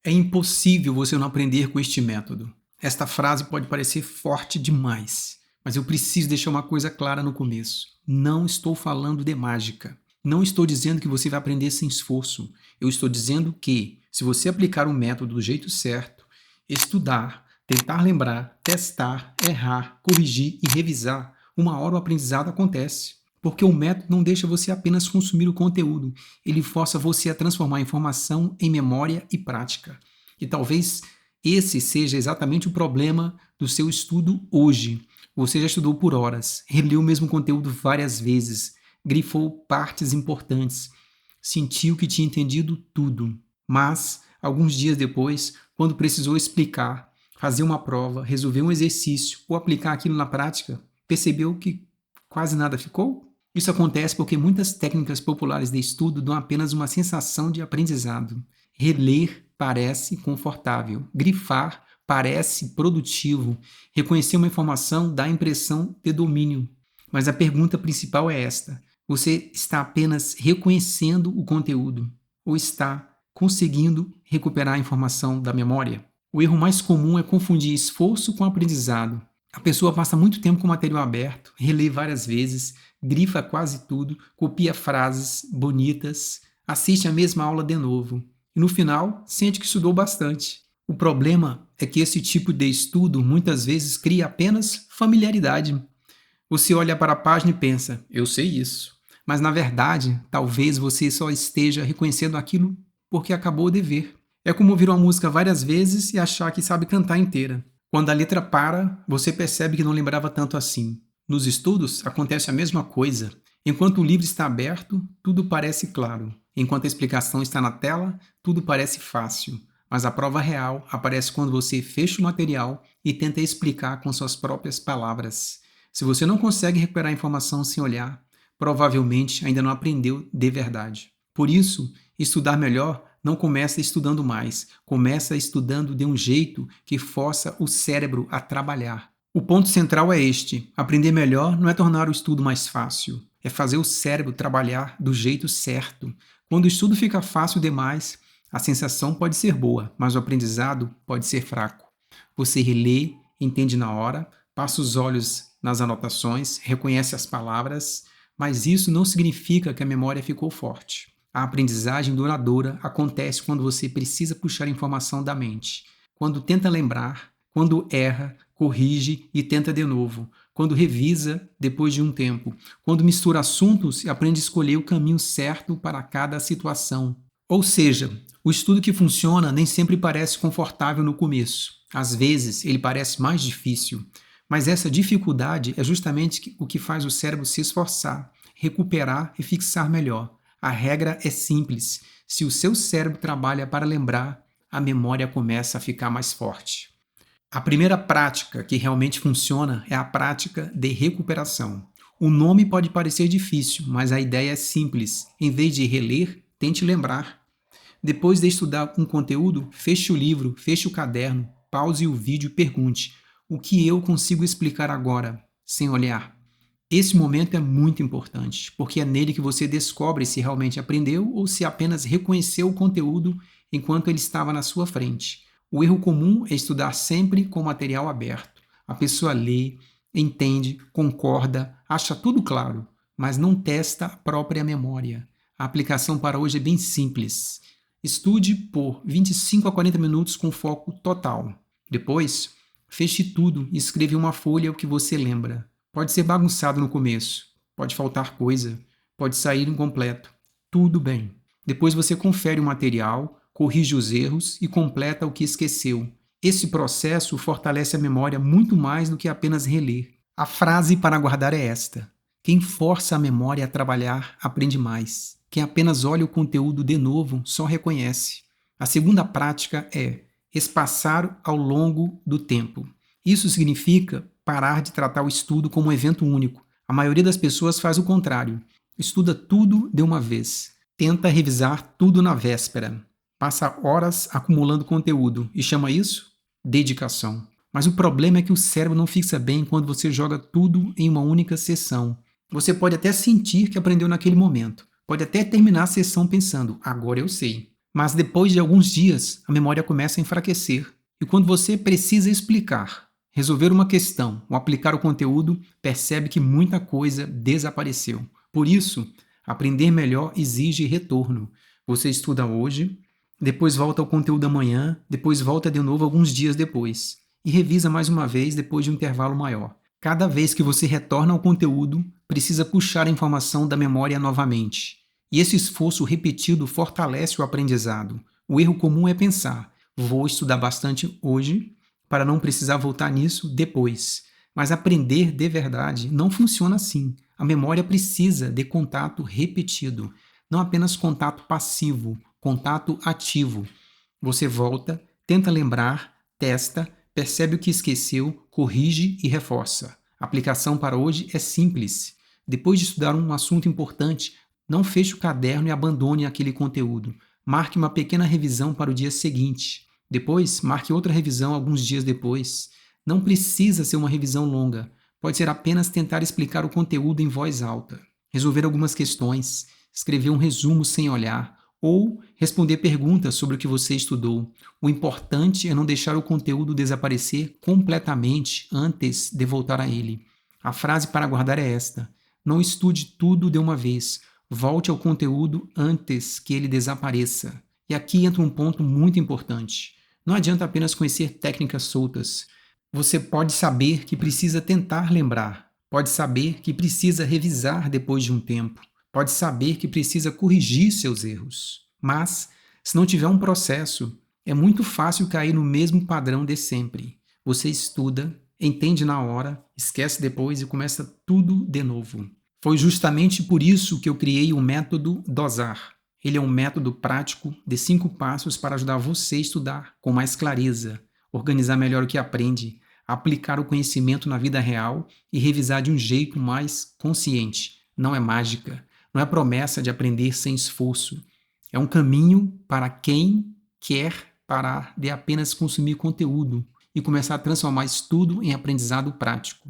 É impossível você não aprender com este método. Esta frase pode parecer forte demais, mas eu preciso deixar uma coisa clara no começo. Não estou falando de mágica. Não estou dizendo que você vai aprender sem esforço. Eu estou dizendo que, se você aplicar o método do jeito certo, estudar, tentar lembrar, testar, errar, corrigir e revisar, uma hora o aprendizado acontece. Porque o método não deixa você apenas consumir o conteúdo, ele força você a transformar a informação em memória e prática. E talvez esse seja exatamente o problema do seu estudo hoje. Você já estudou por horas, releu o mesmo conteúdo várias vezes, grifou partes importantes, sentiu que tinha entendido tudo. Mas, alguns dias depois, quando precisou explicar, fazer uma prova, resolver um exercício ou aplicar aquilo na prática, percebeu que quase nada ficou? Isso acontece porque muitas técnicas populares de estudo dão apenas uma sensação de aprendizado. Reler parece confortável, grifar parece produtivo, reconhecer uma informação dá a impressão de domínio. Mas a pergunta principal é esta: você está apenas reconhecendo o conteúdo ou está conseguindo recuperar a informação da memória? O erro mais comum é confundir esforço com aprendizado. A pessoa passa muito tempo com o material aberto, relê várias vezes, grifa quase tudo, copia frases bonitas, assiste a mesma aula de novo e no final sente que estudou bastante. O problema é que esse tipo de estudo muitas vezes cria apenas familiaridade. Você olha para a página e pensa, eu sei isso. Mas na verdade, talvez você só esteja reconhecendo aquilo porque acabou de ver. É como ouvir uma música várias vezes e achar que sabe cantar inteira. Quando a letra para, você percebe que não lembrava tanto assim. Nos estudos, acontece a mesma coisa. Enquanto o livro está aberto, tudo parece claro. Enquanto a explicação está na tela, tudo parece fácil. Mas a prova real aparece quando você fecha o material e tenta explicar com suas próprias palavras. Se você não consegue recuperar a informação sem olhar, provavelmente ainda não aprendeu de verdade. Por isso, estudar melhor não começa estudando mais, começa estudando de um jeito que força o cérebro a trabalhar. O ponto central é este: aprender melhor não é tornar o estudo mais fácil, é fazer o cérebro trabalhar do jeito certo. Quando o estudo fica fácil demais, a sensação pode ser boa, mas o aprendizado pode ser fraco. Você relê, entende na hora, passa os olhos nas anotações, reconhece as palavras, mas isso não significa que a memória ficou forte. A aprendizagem duradoura acontece quando você precisa puxar informação da mente, quando tenta lembrar, quando erra, corrige e tenta de novo, quando revisa depois de um tempo, quando mistura assuntos e aprende a escolher o caminho certo para cada situação. Ou seja, o estudo que funciona nem sempre parece confortável no começo. Às vezes, ele parece mais difícil. Mas essa dificuldade é justamente o que faz o cérebro se esforçar, recuperar e fixar melhor. A regra é simples: se o seu cérebro trabalha para lembrar, a memória começa a ficar mais forte. A primeira prática que realmente funciona é a prática de recuperação. O nome pode parecer difícil, mas a ideia é simples. Em vez de reler, tente lembrar. Depois de estudar um conteúdo, feche o livro, feche o caderno, pause o vídeo e pergunte: o que eu consigo explicar agora, sem olhar? Esse momento é muito importante, porque é nele que você descobre se realmente aprendeu ou se apenas reconheceu o conteúdo enquanto ele estava na sua frente. O erro comum é estudar sempre com o material aberto. A pessoa lê, entende, concorda, acha tudo claro, mas não testa a própria memória. A aplicação para hoje é bem simples. Estude por 25 a 40 minutos com foco total. Depois, feche tudo e escreva em uma folha o que você lembra. Pode ser bagunçado no começo, pode faltar coisa, pode sair incompleto. Tudo bem. Depois você confere o material, corrige os erros e completa o que esqueceu. Esse processo fortalece a memória muito mais do que apenas reler. A frase para guardar é esta: quem força a memória a trabalhar aprende mais. Quem apenas olha o conteúdo de novo só reconhece. A segunda prática é espaçar ao longo do tempo. Isso significa parar de tratar o estudo como um evento único. A maioria das pessoas faz o contrário. Estuda tudo de uma vez. Tenta revisar tudo na véspera. Passa horas acumulando conteúdo e chama isso dedicação. Mas o problema é que o cérebro não fixa bem quando você joga tudo em uma única sessão. Você pode até sentir que aprendeu naquele momento. Pode até terminar a sessão pensando, agora eu sei. Mas depois de alguns dias, a memória começa a enfraquecer. E quando você precisa explicar, resolver uma questão ou aplicar o conteúdo, percebe que muita coisa desapareceu. Por isso, aprender melhor exige retorno. Você estuda hoje, depois volta ao conteúdo amanhã, depois volta de novo alguns dias depois. E revisa mais uma vez depois de um intervalo maior. Cada vez que você retorna ao conteúdo, precisa puxar a informação da memória novamente. E esse esforço repetido fortalece o aprendizado. O erro comum é pensar: vou estudar bastante hoje para não precisar voltar nisso depois. Mas aprender de verdade não funciona assim. A memória precisa de contato repetido, não apenas contato passivo, contato ativo. Você volta, tenta lembrar, testa, percebe o que esqueceu, corrige e reforça. A aplicação para hoje é simples. Depois de estudar um assunto importante, não feche o caderno e abandone aquele conteúdo. Marque uma pequena revisão para o dia seguinte. Depois, marque outra revisão alguns dias depois. Não precisa ser uma revisão longa. Pode ser apenas tentar explicar o conteúdo em voz alta, resolver algumas questões, escrever um resumo sem olhar ou responder perguntas sobre o que você estudou. O importante é não deixar o conteúdo desaparecer completamente antes de voltar a ele. A frase para guardar é esta: não estude tudo de uma vez. Volte ao conteúdo antes que ele desapareça. E aqui entra um ponto muito importante. Não adianta apenas conhecer técnicas soltas. Você pode saber que precisa tentar lembrar, pode saber que precisa revisar depois de um tempo, pode saber que precisa corrigir seus erros. Mas, se não tiver um processo, é muito fácil cair no mesmo padrão de sempre. Você estuda, entende na hora, esquece depois e começa tudo de novo. Foi justamente por isso que eu criei o método DOSAR. Ele é um método prático de 5 passos para ajudar você a estudar com mais clareza, organizar melhor o que aprende, aplicar o conhecimento na vida real e revisar de um jeito mais consciente. Não é mágica, não é promessa de aprender sem esforço. É um caminho para quem quer parar de apenas consumir conteúdo e começar a transformar estudo em aprendizado prático.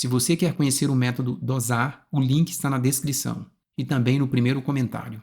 Se você quer conhecer o método DOSAR, o link está na descrição e também no primeiro comentário.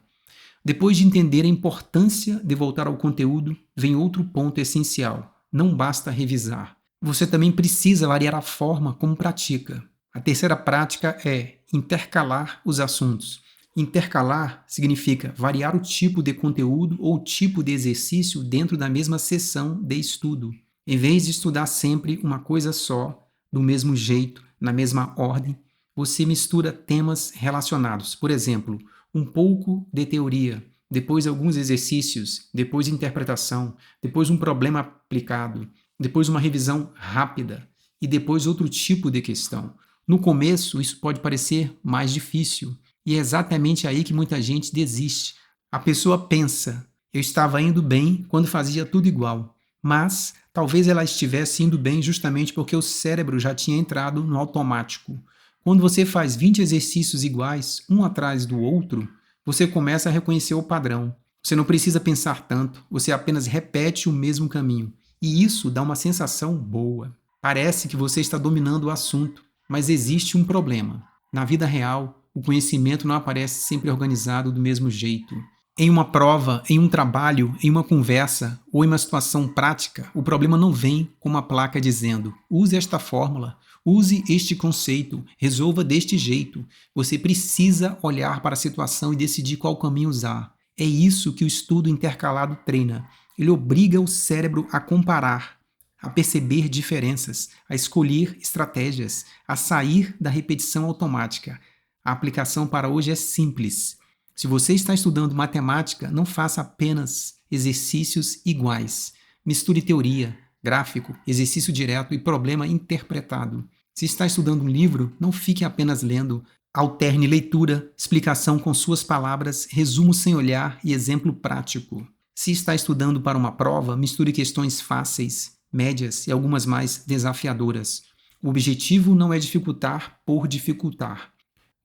Depois de entender a importância de voltar ao conteúdo, vem outro ponto essencial: não basta revisar. Você também precisa variar a forma como pratica. A terceira prática é intercalar os assuntos. Intercalar significa variar o tipo de conteúdo ou tipo de exercício dentro da mesma sessão de estudo. Em vez de estudar sempre uma coisa só, do mesmo jeito, na mesma ordem, você mistura temas relacionados. Por exemplo, um pouco de teoria, depois alguns exercícios, depois interpretação, depois um problema aplicado, depois uma revisão rápida e depois outro tipo de questão. No começo, isso pode parecer mais difícil e é exatamente aí que muita gente desiste. A pessoa pensa: eu estava indo bem quando fazia tudo igual, mas talvez ela estivesse indo bem justamente porque o cérebro já tinha entrado no automático. Quando você faz 20 exercícios iguais, um atrás do outro, você começa a reconhecer o padrão. Você não precisa pensar tanto, você apenas repete o mesmo caminho. E isso dá uma sensação boa. Parece que você está dominando o assunto, mas existe um problema. Na vida real, o conhecimento não aparece sempre organizado do mesmo jeito. Em uma prova, em um trabalho, em uma conversa ou em uma situação prática, o problema não vem com uma placa dizendo: use esta fórmula, use este conceito, resolva deste jeito. Você precisa olhar para a situação e decidir qual caminho usar. É isso que o estudo intercalado treina. Ele obriga o cérebro a comparar, a perceber diferenças, a escolher estratégias, a sair da repetição automática. A aplicação para hoje é simples. Se você está estudando matemática, não faça apenas exercícios iguais. Misture teoria, gráfico, exercício direto e problema interpretado. Se está estudando um livro, não fique apenas lendo. Alterne leitura, explicação com suas palavras, resumo sem olhar e exemplo prático. Se está estudando para uma prova, misture questões fáceis, médias e algumas mais desafiadoras. O objetivo não é dificultar por dificultar.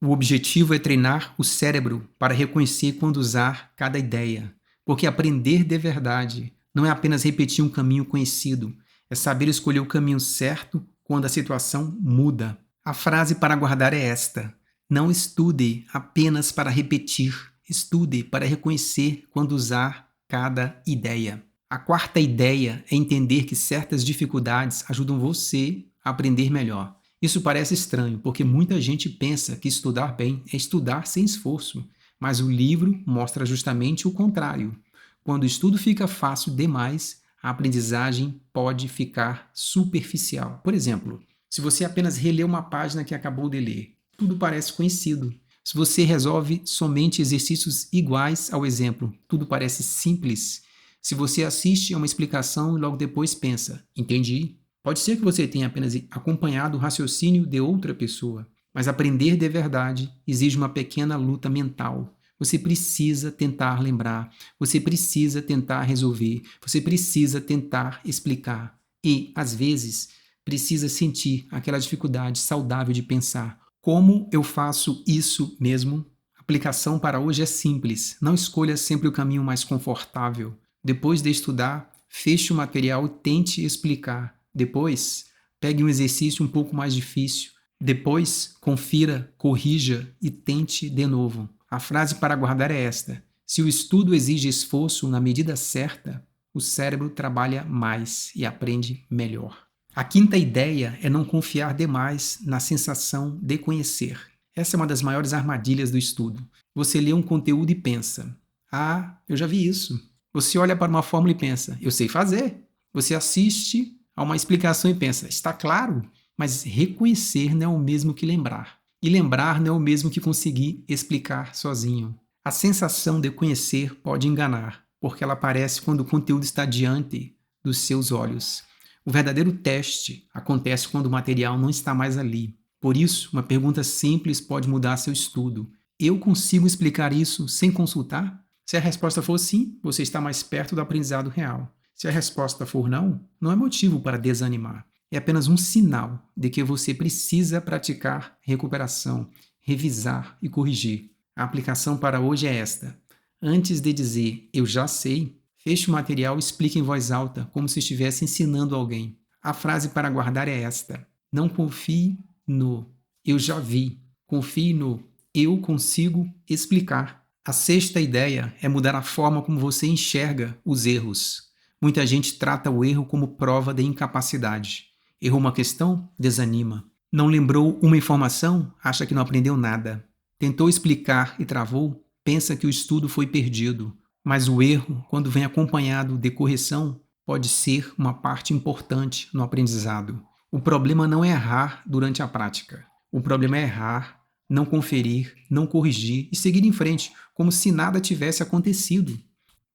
O objetivo é treinar o cérebro para reconhecer quando usar cada ideia. Porque aprender de verdade não é apenas repetir um caminho conhecido, é saber escolher o caminho certo quando a situação muda. A frase para guardar é esta: não estude apenas para repetir, estude para reconhecer quando usar cada ideia. A quarta ideia é entender que certas dificuldades ajudam você a aprender melhor. Isso parece estranho, porque muita gente pensa que estudar bem é estudar sem esforço, mas o livro mostra justamente o contrário. Quando o estudo fica fácil demais, a aprendizagem pode ficar superficial. Por exemplo, se você apenas relê uma página que acabou de ler, tudo parece conhecido. Se você resolve somente exercícios iguais ao exemplo, tudo parece simples. Se você assiste a uma explicação e logo depois pensa, entendi. Pode ser que você tenha apenas acompanhado o raciocínio de outra pessoa, mas aprender de verdade exige uma pequena luta mental. Você precisa tentar lembrar, você precisa tentar resolver, você precisa tentar explicar. E, às vezes, precisa sentir aquela dificuldade saudável de pensar. Como eu faço isso mesmo? A aplicação para hoje é simples. Não escolha sempre o caminho mais confortável. Depois de estudar, feche o material e tente explicar. Depois, pegue um exercício um pouco mais difícil. Depois, confira, corrija e tente de novo. A frase para guardar é esta: se o estudo exige esforço na medida certa, o cérebro trabalha mais e aprende melhor. A quinta ideia é não confiar demais na sensação de conhecer. Essa é uma das maiores armadilhas do estudo. Você lê um conteúdo e pensa: ah, eu já vi isso. Você olha para uma fórmula e pensa: eu sei fazer. Você assiste a uma explicação e pensa: está claro. Mas reconhecer não é o mesmo que lembrar. E lembrar não é o mesmo que conseguir explicar sozinho. A sensação de conhecer pode enganar, porque ela aparece quando o conteúdo está diante dos seus olhos. O verdadeiro teste acontece quando o material não está mais ali. Por isso, uma pergunta simples pode mudar seu estudo. Eu consigo explicar isso sem consultar? Se a resposta for sim, você está mais perto do aprendizado real. Se a resposta for não, não é motivo para desanimar. É apenas um sinal de que você precisa praticar recuperação, revisar e corrigir. A aplicação para hoje é esta. Antes de dizer eu já sei, feche o material e explique em voz alta, como se estivesse ensinando alguém. A frase para guardar é esta: não confie no eu já vi, confie no eu consigo explicar. A sexta ideia é mudar a forma como você enxerga os erros. Muita gente trata o erro como prova de incapacidade. Errou uma questão? Desanima. Não lembrou uma informação? Acha que não aprendeu nada. Tentou explicar e travou? Pensa que o estudo foi perdido. Mas o erro, quando vem acompanhado de correção, pode ser uma parte importante no aprendizado. O problema não é errar durante a prática. O problema é errar, não conferir, não corrigir e seguir em frente, como se nada tivesse acontecido.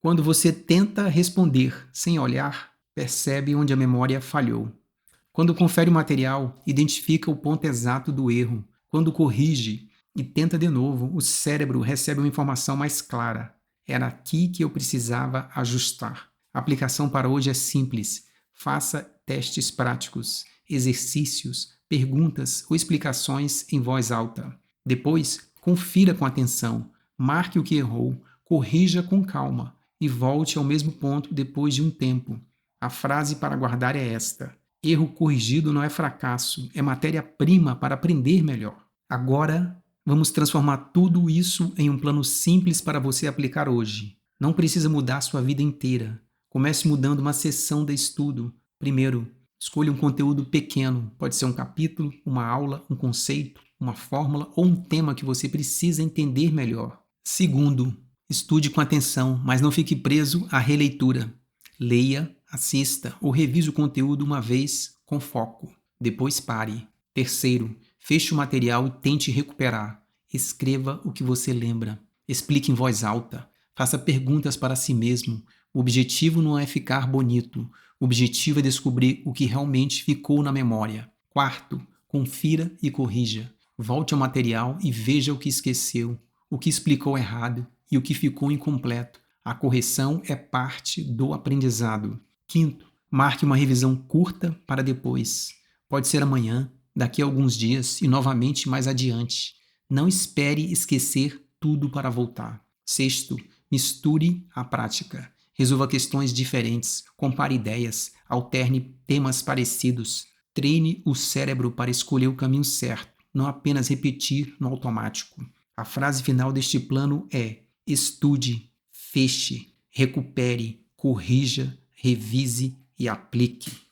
Quando você tenta responder sem olhar, percebe onde a memória falhou. Quando confere o material, identifica o ponto exato do erro. Quando corrige e tenta de novo, o cérebro recebe uma informação mais clara. Era aqui que eu precisava ajustar. A aplicação para hoje é simples. Faça testes práticos, exercícios, perguntas ou explicações em voz alta. Depois, confira com atenção, marque o que errou, corrija com calma e volte ao mesmo ponto depois de um tempo. A frase para guardar é esta: erro corrigido não é fracasso, é matéria-prima para aprender melhor. Agora, vamos transformar tudo isso em um plano simples para você aplicar hoje. Não precisa mudar sua vida inteira. Comece mudando uma seção de estudo. Primeiro, escolha um conteúdo pequeno. Pode ser um capítulo, uma aula, um conceito, uma fórmula ou um tema que você precisa entender melhor. Segundo, estude com atenção, mas não fique preso à releitura. Leia, assista ou revise o conteúdo uma vez com foco. Depois pare. Terceiro, feche o material e tente recuperar. Escreva o que você lembra. Explique em voz alta. Faça perguntas para si mesmo. O objetivo não é ficar bonito. O objetivo é descobrir o que realmente ficou na memória. Quarto, confira e corrija. Volte ao material e veja o que esqueceu, o que explicou errado e o que ficou incompleto. A correção é parte do aprendizado. Quinto, marque uma revisão curta para depois. Pode ser amanhã, daqui a alguns dias e novamente mais adiante. Não espere esquecer tudo para voltar. Sexto, misture a prática. Resolva questões diferentes, compare ideias, alterne temas parecidos. Treine o cérebro para escolher o caminho certo, não apenas repetir no automático. A frase final deste plano é: estude, feche, recupere, corrija, revise e aplique.